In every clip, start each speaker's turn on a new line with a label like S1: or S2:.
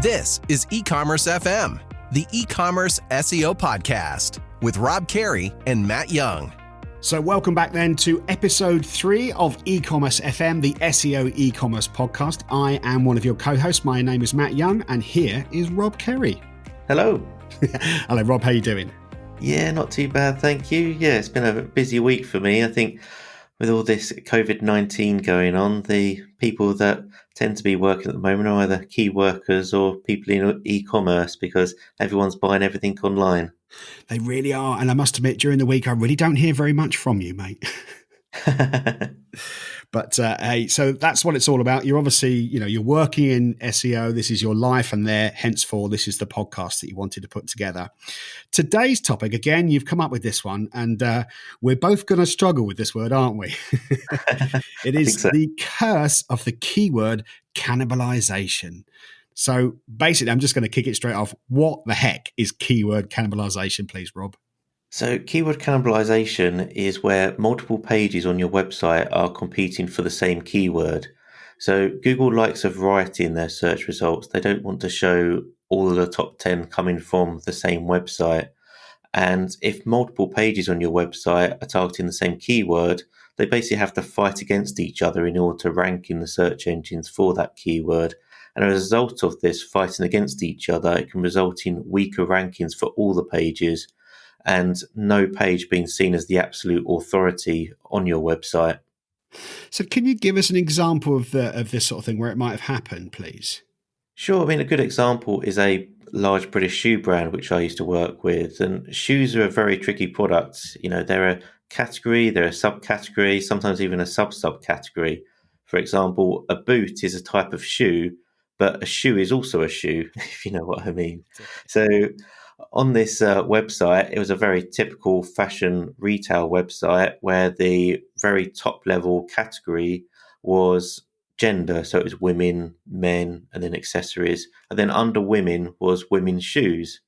S1: This is E-Commerce FM, the e-commerce SEO podcast with Rob Carey and Matt Young.
S2: So welcome back then to episode 3 of E-Commerce FM, the SEO e-commerce podcast. I am one of your co-hosts. My name is Matt Young and here is Rob Carey.
S3: Hello.
S2: Hello, Rob. How are you doing?
S3: Yeah, not too bad, thank you. Yeah, it's been a busy week for me. I think with all this COVID-19 going on, the people that tend to be working at the moment are either key workers or people in e-commerce because everyone's buying everything online.
S2: They really are. And I must admit, during the week, I really don't hear very much from you, mate. But hey, so that's what it's all about. You're obviously, you're working in SEO. This is your life, and henceforth, this is the podcast that you wanted to put together. Today's topic, again, you've come up with this one, and we're both going to struggle with this word, aren't we? It is the curse of the keyword cannibalization. So basically, I'm just going to kick it straight off. What the heck is keyword cannibalization, please, Rob?
S3: So keyword cannibalization is where multiple pages on your website are competing for the same keyword. So Google likes a variety in their search results. They don't want to show all of the top 10 coming from the same website. And if multiple pages on your website are targeting the same keyword, they basically have to fight against each other in order to rank in the search engines for that keyword. And as a result of this fighting against each other, it can result in weaker rankings for all the pages, and no page being seen as the absolute authority on your website.
S2: So can you give us an example of this sort of thing where it might have happened, please?
S3: Sure. I mean, a good example is a large British shoe brand, which I used to work with. And shoes are a very tricky product. They're a category, they're a subcategory, sometimes even a sub-subcategory. For example, a boot is a type of shoe, but a shoe is also a shoe, if you know what I mean. So on this website, it was a very typical fashion retail website where the very top level category was gender. So it was women, men, and then accessories. And then under women was women's shoes.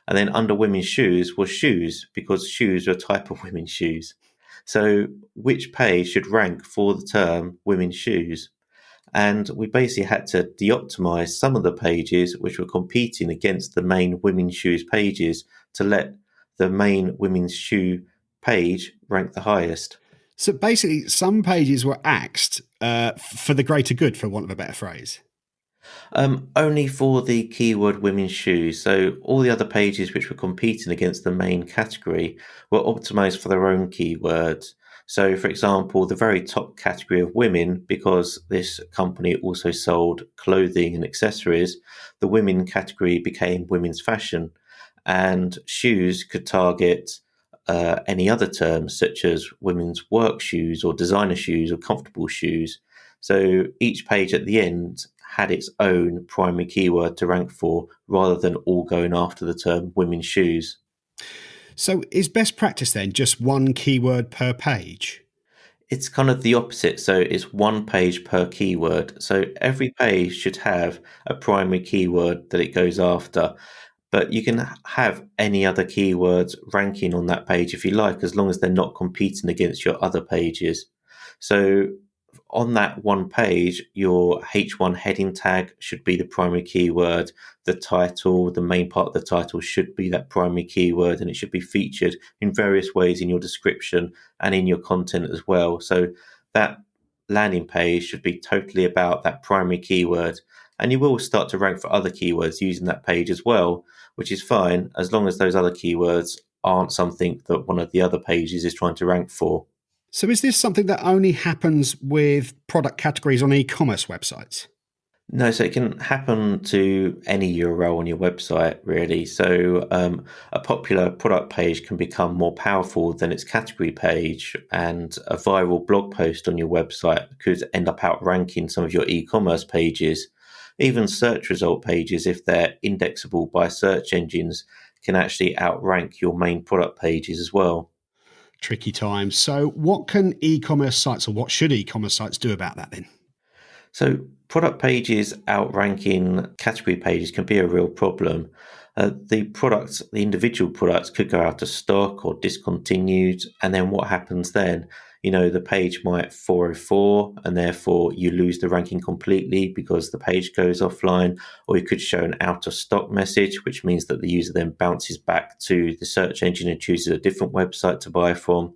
S3: And then under women's shoes was shoes, because shoes are a type of women's shoes. So which page should rank for the term women's shoes? And we basically had to de-optimize some of the pages which were competing against the main women's shoes pages to let the main women's shoe page rank the highest.
S2: So basically, some pages were axed for the greater good, for want of a better phrase.
S3: Only for the keyword women's shoes. So all the other pages which were competing against the main category were optimized for their own keywords. So, for example, the very top category of women, because this company also sold clothing and accessories, the women category became women's fashion, and shoes could target any other terms such as women's work shoes or designer shoes or comfortable shoes. So each page at the end had its own primary keyword to rank for, rather than all going after the term women's shoes.
S2: So is best practice then just one keyword per page?
S3: It's kind of the opposite. So it's one page per keyword. So every page should have a primary keyword that it goes after. But you can have any other keywords ranking on that page if you like, as long as they're not competing against your other pages. So on that one page, your H1 heading tag should be the primary keyword. The title, the main part of the title, should be that primary keyword, and it should be featured in various ways in your description and in your content as well. So that landing page should be totally about that primary keyword. And you will start to rank for other keywords using that page as well, which is fine, as long as those other keywords aren't something that one of the other pages is trying to rank for.
S2: So is this something that only happens with product categories on e-commerce websites?
S3: No, so it can happen to any URL on your website, really. So a popular product page can become more powerful than its category page, and a viral blog post on your website could end up outranking some of your e-commerce pages. Even search result pages, if they're indexable by search engines, can actually outrank your main product pages as well.
S2: Tricky times. So what can e-commerce sites, or what should e-commerce sites do about that then?
S3: So product pages outranking category pages can be a real problem. The individual products could go out of stock or discontinued. And then what happens then The page might 404 and therefore you lose the ranking completely because the page goes offline, or you could show an out of stock message, which means that the user then bounces back to the search engine and chooses a different website to buy from.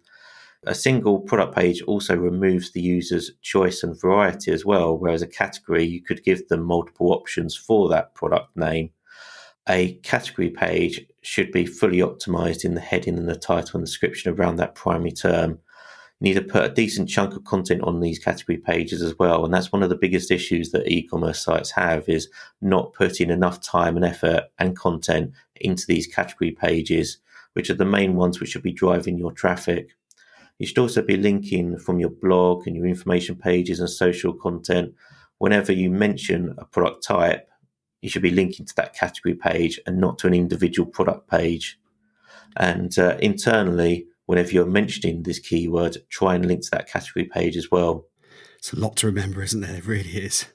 S3: A single product page also removes the user's choice and variety as well, whereas a category, you could give them multiple options for that product name. A category page should be fully optimized in the heading and the title and description around that primary term. You need to put a decent chunk of content on these category pages as well. And that's one of the biggest issues that e-commerce sites have, is not putting enough time and effort and content into these category pages, which are the main ones which should be driving your traffic. You should also be linking from your blog and your information pages and social content. Whenever you mention a product type, you should be linking to that category page and not to an individual product page. And internally, whenever you're mentioning this keyword, try and link to that category page as well.
S2: It's a lot to remember, isn't there? It really is.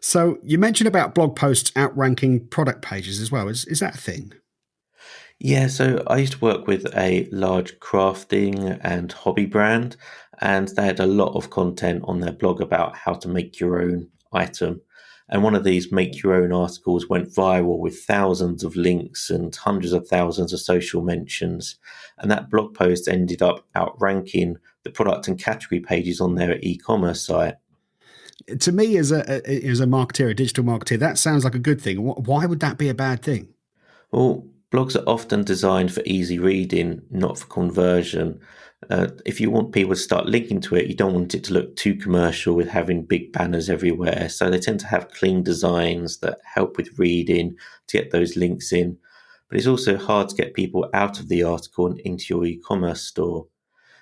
S2: So you mentioned about blog posts outranking product pages as well. Is that a thing?
S3: Yeah, so I used to work with a large crafting and hobby brand, and they had a lot of content on their blog about how to make your own item. And one of these make your own articles went viral with thousands of links and hundreds of thousands of social mentions. And that blog post ended up outranking the product and category pages on their e-commerce site.
S2: To me, as a marketer, a digital marketer, that sounds like a good thing. Why would that be a bad thing?
S3: Well, blogs are often designed for easy reading, not for conversion. If you want people to start linking to it, you don't want it to look too commercial with having big banners everywhere. So they tend to have clean designs that help with reading to get those links in. But it's also hard to get people out of the article and into your e-commerce store.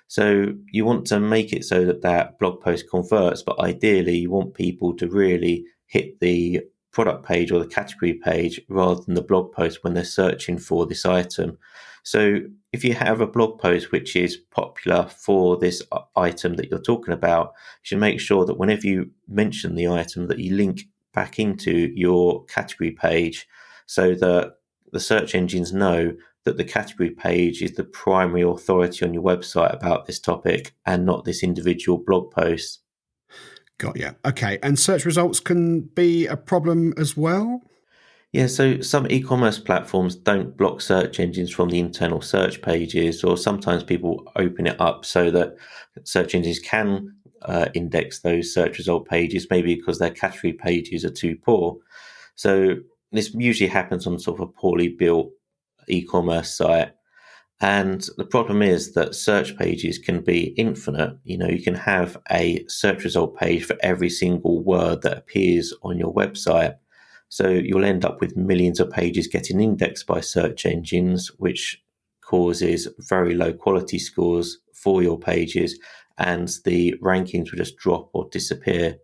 S3: So you want to make it so that that blog post converts, but ideally you want people to really hit the product page or the category page rather than the blog post when they're searching for this item. So if you have a blog post which is popular for this item that you're talking about, you should make sure that whenever you mention the item that you link back into your category page so that the search engines know that the category page is the primary authority on your website about this topic and not this individual blog post.
S2: Got you. Okay. And search results can be a problem as well?
S3: Yeah, so some e-commerce platforms don't block search engines from the internal search pages, or sometimes people open it up so that search engines can index those search result pages, maybe because their category pages are too poor. So this usually happens on sort of a poorly built e-commerce site. And the problem is that search pages can be infinite. You can have a search result page for every single word that appears on your website. So you'll end up with millions of pages getting indexed by search engines, which causes very low quality scores for your pages, and the rankings will just drop or disappear.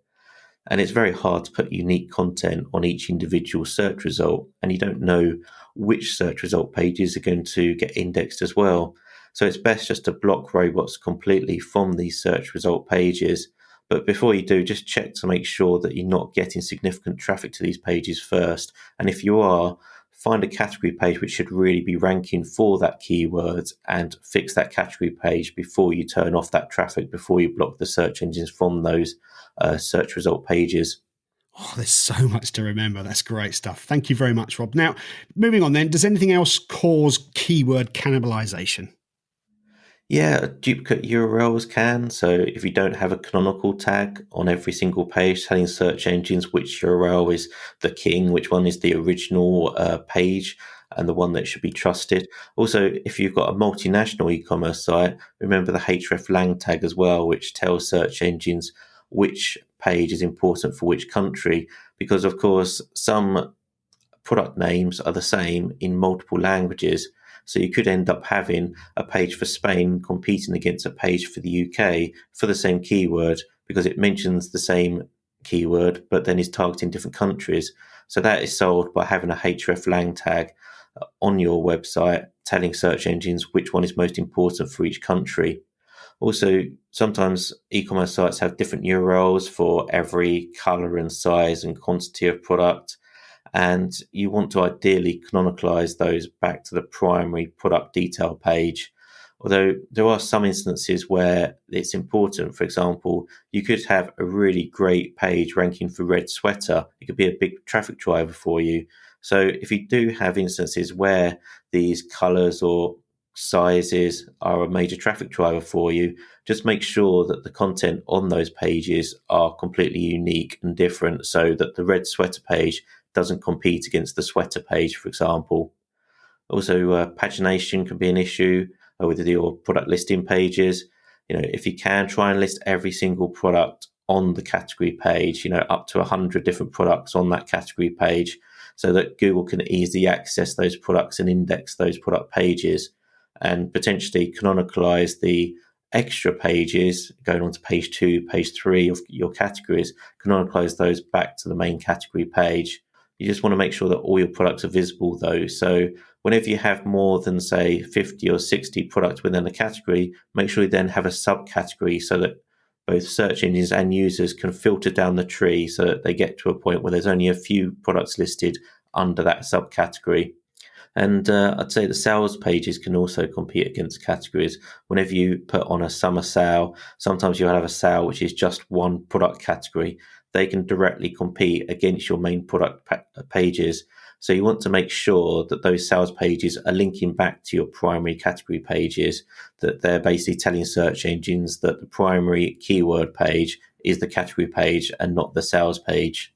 S3: And it's very hard to put unique content on each individual search result, and you don't know which search result pages are going to get indexed as well. So it's best just to block robots completely from these search result pages. But before you do, just check to make sure that you're not getting significant traffic to these pages first. And if you are, find a category page which should really be ranking for that keyword and fix that category page before you turn off that traffic, before you block the search engines from those search result pages.
S2: Oh, there's so much to remember. That's great stuff. Thank you very much, Rob. Now, moving on then, does anything else cause keyword cannibalization?
S3: Yeah, duplicate URLs can. So if you don't have a canonical tag on every single page telling search engines which URL is the king, which one is the original page and the one that should be trusted. Also, if you've got a multinational e-commerce site, remember the hreflang tag as well, which tells search engines which page is important for which country, because of course some product names are the same in multiple languages. So you could end up having a page for Spain competing against a page for the UK for the same keyword because it mentions the same keyword but then is targeting different countries. So that is solved by having a hreflang tag on your website telling search engines which one is most important for each country. Also, sometimes e-commerce sites have different URLs for every color and size and quantity of product. And you want to ideally canonicalize those back to the primary product detail page. Although there are some instances where it's important. For example, you could have a really great page ranking for red sweater. It could be a big traffic driver for you. So if you do have instances where these colors or sizes are a major traffic driver for you, just make sure that the content on those pages are completely unique and different, so that the red sweater page doesn't compete against the sweater page, for example. Also, pagination can be an issue with your product listing pages. If you can, try and list every single product on the category page, up to 100 different products on that category page, so that Google can easily access those products and index those product pages, and potentially canonicalize the extra pages going on to page 2, page 3 of your categories, canonicalize those back to the main category page. You just want to make sure that all your products are visible, though. So whenever you have more than, say, 50 or 60 products within a category, make sure you then have a subcategory so that both search engines and users can filter down the tree so that they get to a point where there's only a few products listed under that subcategory. And I'd say the sales pages can also compete against categories. Whenever you put on a summer sale, sometimes you'll have a sale which is just one product category. They can directly compete against your main product pages. So you want to make sure that those sales pages are linking back to your primary category pages, that they're basically telling search engines that the primary keyword page is the category page and not the sales page.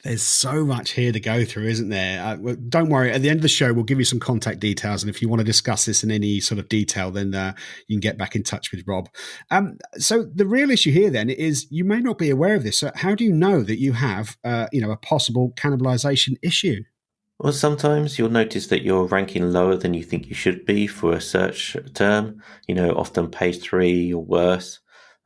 S2: There's so much here to go through, isn't there? Don't worry. At the end of the show, we'll give you some contact details. And if you want to discuss this in any sort of detail, then you can get back in touch with Rob. So the real issue here then is you may not be aware of this. So how do you know that you have, a possible cannibalization issue?
S3: Well, sometimes you'll notice that you're ranking lower than you think you should be for a search term, often page 3 or worse.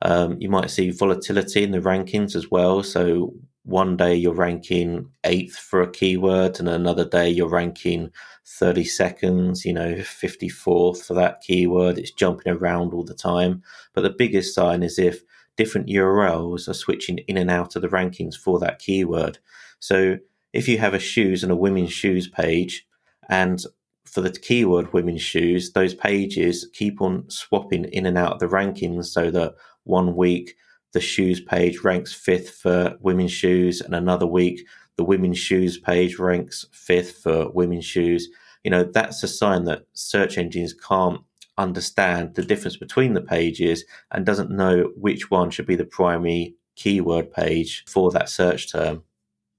S3: You might see volatility in the rankings as well. So one day you're ranking 8th for a keyword, and another day you're ranking 32nd, 54th for that keyword. It's jumping around all the time. But the biggest sign is if different URLs are switching in and out of the rankings for that keyword. So if you have a shoes and a women's shoes page, and for the keyword women's shoes, those pages keep on swapping in and out of the rankings, so that one week the shoes page ranks 5th for women's shoes, and another week the women's shoes page ranks 5th for women's shoes. That's a sign that search engines can't understand the difference between the pages and doesn't know which one should be the primary keyword page for that search term.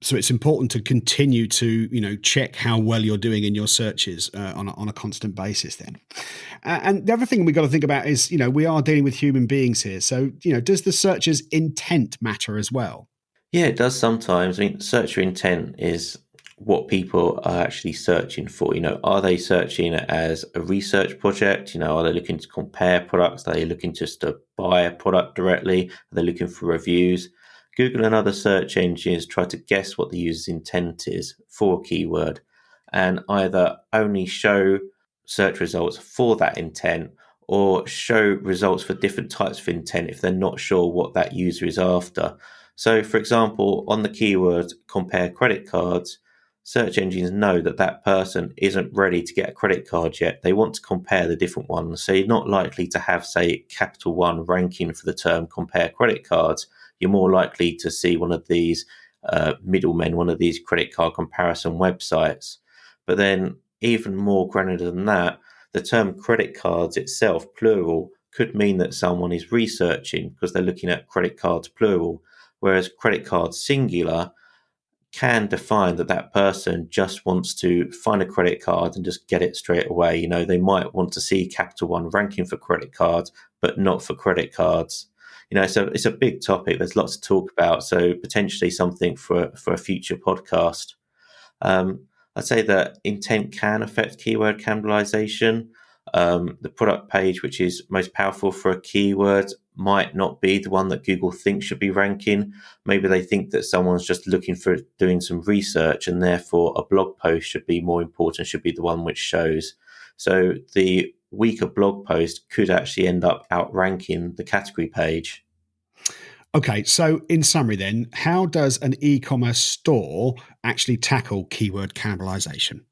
S2: So it's important to continue to, check how well you're doing in your searches on a constant basis then. And the other thing we've got to think about is, we are dealing with human beings here. So, does the searcher's intent matter as well?
S3: Yeah, it does sometimes. Searcher intent is what people are actually searching for. Are they searching as a research project? Are they looking to compare products? Are they looking just to buy a product directly? Are they looking for reviews? Google and other search engines try to guess what the user's intent is for a keyword, and either only show search results for that intent or show results for different types of intent if they're not sure what that user is after. So, for example, on the keyword compare credit cards, search engines know that that person isn't ready to get a credit card yet. They want to compare the different ones. So you're not likely to have, say, Capital One ranking for the term compare credit cards. You're more likely to see one of these middlemen, one of these credit card comparison websites. But then even more granular than that, the term credit cards itself, plural, could mean that someone is researching because they're looking at credit cards, plural, whereas credit cards, singular, can define that that person just wants to find a credit card and just get it straight away. They might want to see Capital One ranking for credit cards, but not for credit cards. So it's a big topic. There's lots to talk about. So potentially something for a future podcast. I'd say that intent can affect keyword cannibalization. The product page, which is most powerful for a keyword, might not be the one that Google thinks should be ranking. Maybe they think that someone's just looking for doing some research, and therefore a blog post should be more important, should be the one which shows. So the weaker blog post could actually end up outranking the category page.
S2: Okay, so in summary then, how does an e-commerce store actually tackle keyword cannibalization?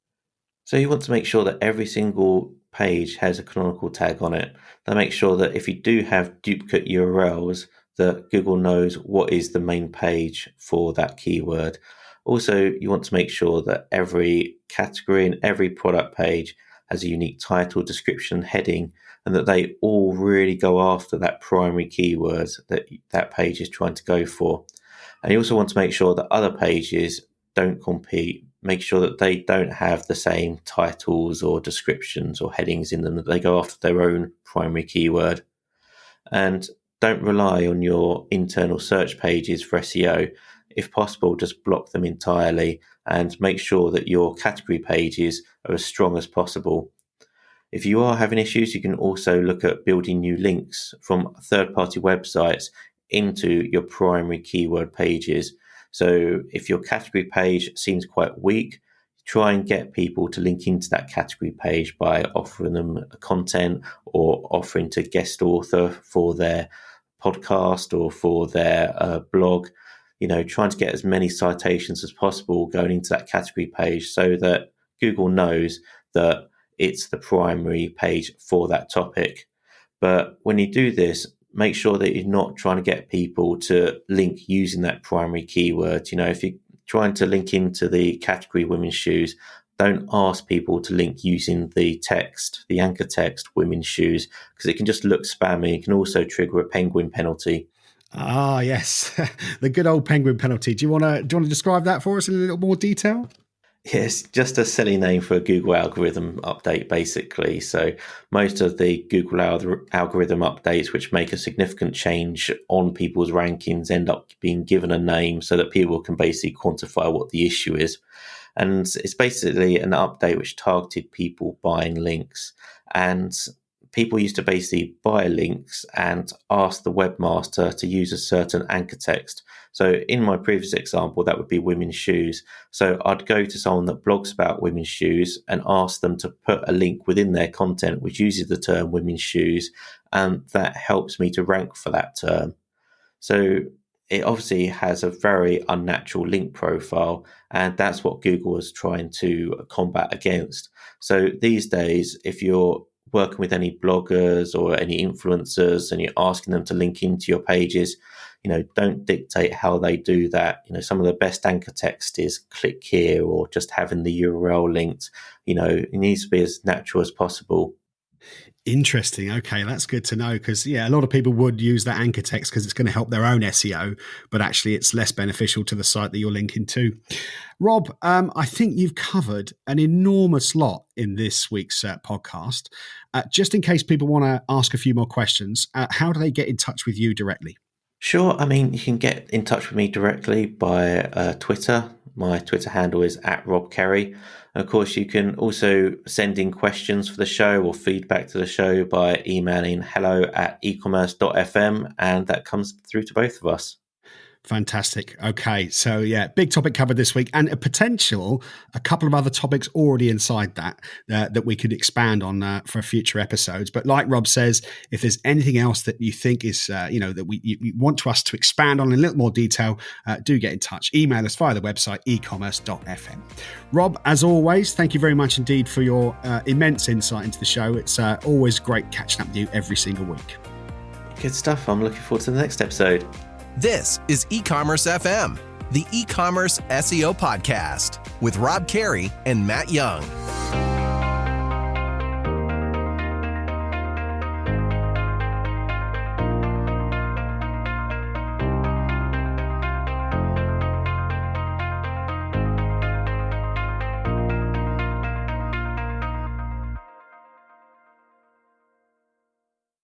S3: So you want to make sure that every single page has a canonical tag on it. That makes sure that if you do have duplicate URLs, that Google knows what is the main page for that keyword. Also, you want to make sure that every category and every product page has a unique title, description, heading, and that they all really go after that primary keyword that that page is trying to go for. And you also want to make sure that other pages don't compete. Make sure that they don't have the same titles or descriptions or headings in them, that they go after their own primary keyword. And don't rely on your internal search pages for SEO. If possible, just block them entirely and make sure that your category pages are as strong as possible. If you are having issues, you can also look at building new links from third-party websites into your primary keyword pages. So if your category page seems quite weak, try and get people to link into that category page by offering them content or offering to guest author for their podcast or for their blog. Trying to get as many citations as possible going into that category page so that Google knows that it's the primary page for that topic. But when you do this, make sure that you're not trying to get people to link using that primary keyword. If you're trying to link into the category women's shoes, don't ask people to link using the text, the anchor text, women's shoes, because it can just look spammy. It can also trigger a penguin penalty.
S2: Ah, yes. The good old penguin penalty. Do you want to describe that for us in a little more detail?
S3: Yes, just a silly name for a Google algorithm update, basically. So most of the Google algorithm updates, which make a significant change on people's rankings, end up being given a name so that people can basically quantify what the issue is. And it's basically an update which targeted people buying links. And people used to basically buy links and ask the webmaster to use a certain anchor text. So in my previous example, that would be women's shoes. So I'd go to someone that blogs about women's shoes and ask them to put a link within their content which uses the term women's shoes, and that helps me to rank for that term. So it obviously has a very unnatural link profile, and that's what Google is trying to combat against. So these days, if you're working with any bloggers or any influencers and you're asking them to link into your pages, don't dictate how they do that. Some of the best anchor text is click here or just having the URL linked. It needs to be as natural as possible.
S2: Interesting. Okay, that's good to know because, a lot of people would use that anchor text because it's going to help their own SEO, but actually it's less beneficial to the site that you're linking to. Rob, I think you've covered an enormous lot in this week's podcast. Just in case people want to ask a few more questions, how do they get in touch with you directly?
S3: Sure. You can get in touch with me directly by Twitter. My Twitter handle is @RobCerry. And of course, you can also send in questions for the show or feedback to the show by emailing hello@ecommerce.fm, and that comes through to both of us.
S2: Fantastic. Okay. So big topic covered this week, and a couple of other topics already inside that we could expand on for future episodes. But like Rob says, if there's anything else that you think is, that you want us to expand on in a little more detail, do get in touch. Email us via the website, ecommerce.fm. Rob, as always, thank you very much indeed for your immense insight into the show. It's always great catching up with you every single week.
S3: Good stuff. I'm looking forward to the next episode.
S1: This is E-Commerce FM, the e-commerce SEO podcast with Rob Carey and Matt Young.